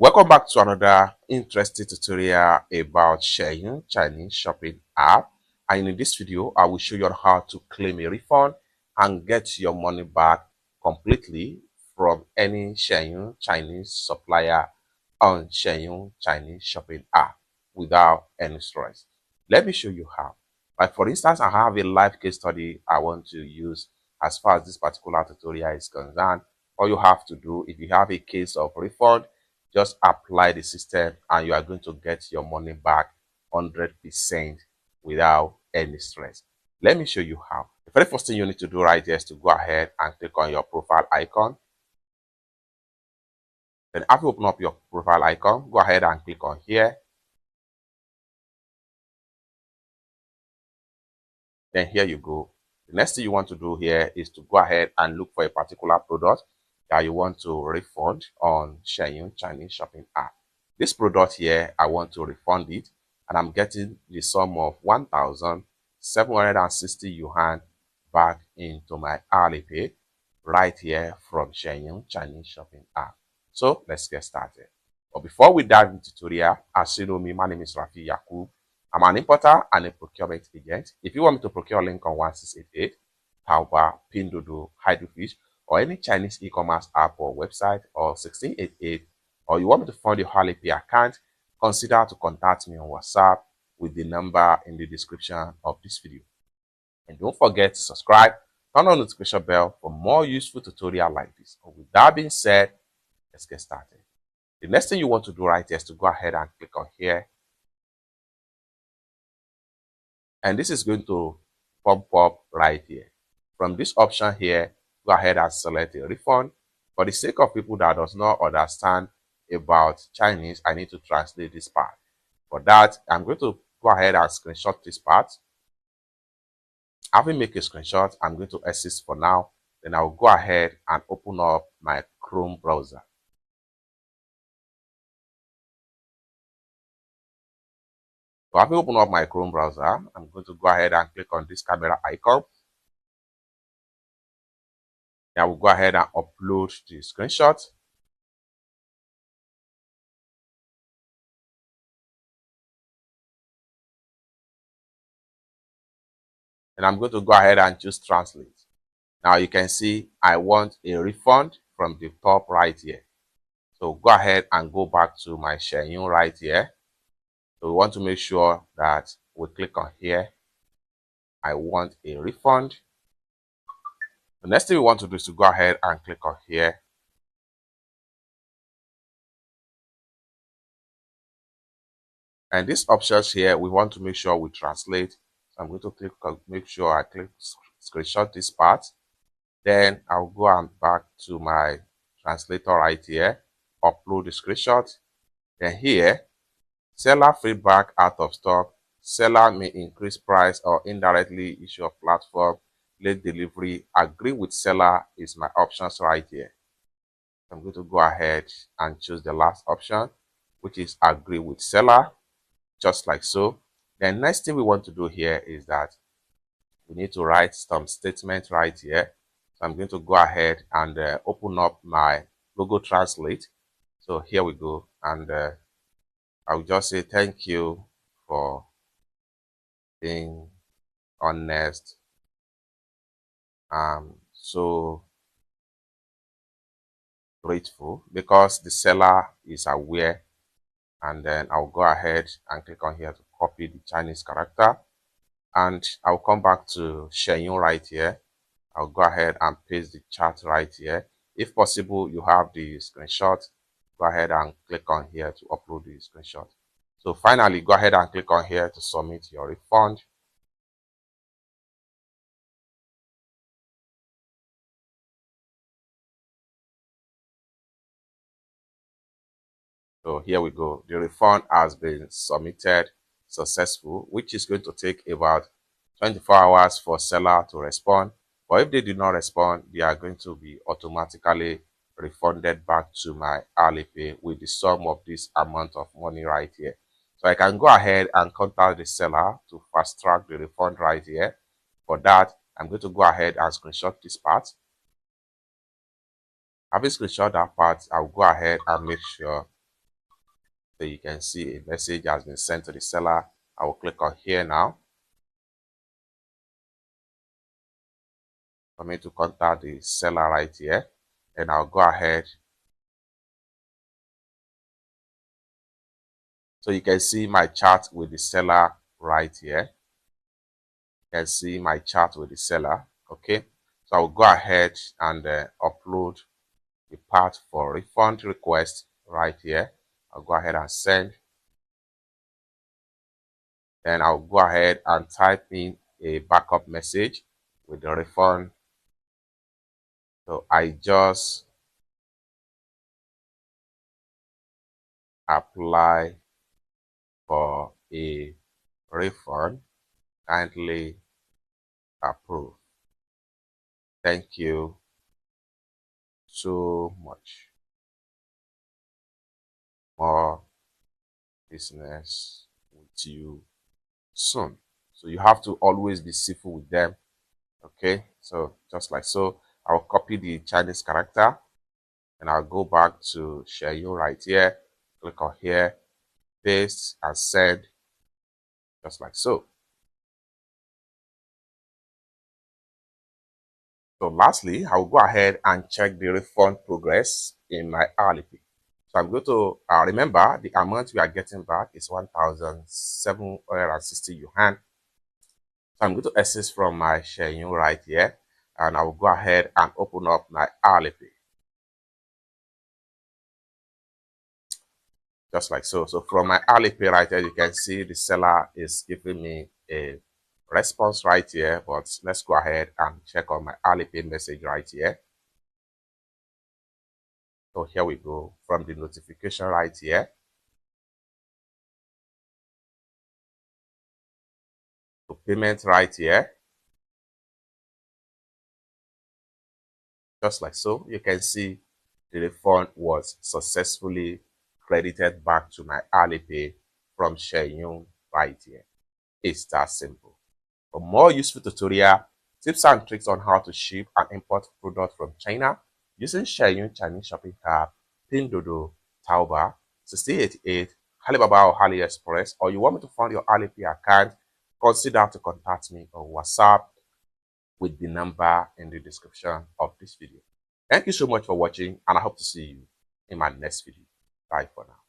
Welcome back to another interesting tutorial about Xianyu Chinese shopping app. And in this video, I will show you how to claim a refund and get your money back completely from any Xianyu Chinese supplier on Xianyu Chinese shopping app without any stress. Let me show you how. Like for instance, I have a live case study I want to use as far as this particular tutorial is concerned. All you have to do, if you have a case of refund, just apply the system and you are going to get your money back 100% without any stress. Let me show you how. The very first thing you need to do right here is to go ahead and click on your profile icon. Then after you open up your profile icon, go ahead and click on here. Then here you go. The next thing you want to do here is to go ahead and look for a particular product that you want to refund on Xianyu Chinese shopping app. This product here, I want to refund it, and I'm getting the sum of 1,760 yuan back into my Alipay right here from Xianyu Chinese shopping app. So let's get started. But before we dive into the tutorial, as you know me, my name is Rafi Yakub. I'm an importer and a procurement agent. If you want me to procure link on 1688, Taobao, Pinduoduo, Hydrofish, or any Chinese e-commerce app or website, or 1688, or you want me to fund your Alipay account, consider to contact me on WhatsApp with the number in the description of this video. And don't forget to subscribe, turn on the notification bell for more useful tutorials like this. And with that being said, let's get started. The next thing you want to do right here is to go ahead and click on here. And this is going to pop up right here. From this option here, go ahead and select a refund. For the sake of people that does not understand about Chinese, I need to translate this part. For that, I'm going to go ahead and screenshot this part. Having made a screenshot, I'm going to exit for now. Then I'll go ahead and open up my Chrome browser. So after open up my Chrome browser, I'm going to go ahead and click on this camera icon. I will go ahead and upload the screenshot. And I'm going to go ahead and choose translate. Now you can see I want a refund from the top right here. So go ahead and go back to my Xianyu right here. So we want to make sure that we click on here. I want a refund. The next thing we want to do is to go ahead and click on here. And these options here, we want to make sure we translate. So I'm going to click on, make sure I click screenshot this part. Then I'll go and back to my translator right here, upload the screenshot. Then here, seller feedback out of stock. Seller may increase price or indirectly issue a platform. Late delivery. Agree with seller is my options right here. I'm going to go ahead and choose the last option, which is agree with seller, just like so. Then next thing we want to do here is that we need to write some statement right here. So I'm going to go ahead and open up my Google Translate. So here we go, and I'll just say thank you for being honest. So grateful because the seller is aware. And then I'll go ahead and click on here to copy the Chinese character. And I'll come back to Xianyu right here. I'll go ahead and paste the chat right here. If possible, you have the screenshot. Go ahead and click on here to upload the screenshot. So finally, go ahead and click on here to submit your refund. So here we go. The refund has been submitted successful, which is going to take about 24 hours for seller to respond. But if they do not respond, they are going to be automatically refunded back to my Alipay with the sum of this amount of money right here. So I can go ahead and contact the seller to fast track the refund right here. For that, I'm going to go ahead and screenshot this part. Having screenshot that part, I'll go ahead and make sure So you can see a message has been sent to the seller. I will click on here now for me to contact the seller right here. And I'll go ahead. So you can see my chat with the seller right here. You can see my chat with the seller. Okay. So I'll go ahead and upload the part for refund request right here. I'll go ahead and send. Then I'll go ahead and type in a backup message with the refund. So I just apply for a refund. Kindly approve. Thank you so much. More business with you soon. So you have to always be civil with them. Okay, so just like so, I'll copy the Chinese character and I'll go back to Xianyu right here. Click on here, paste and send, just like so. So lastly, I will go ahead and check the refund progress in my hourly pay. So I'm going to remember the amount we are getting back is 1,760 yuan. So I'm going to access from my Xianyu right here, and I will go ahead and open up my hourly pay. Just like so. So from my hourly pay right here, you can see the seller is giving me a response right here, but let's go ahead and check on my hourly pay message right here. So here we go from the notification right here. So payment right here. Just like so, you can see the refund was successfully credited back to my Alipay from Xianyu right here. It's that simple. For more useful tutorial, tips and tricks on how to ship and import products from China using Xianyu Chinese shopping cart, Pinduoduo, Taobao, 1688, Alibaba or AliExpress, or you want me to fund your Alipay account, consider to contact me on WhatsApp with the number in the description of this video. Thank you so much for watching, and I hope to see you in my next video. Bye for now.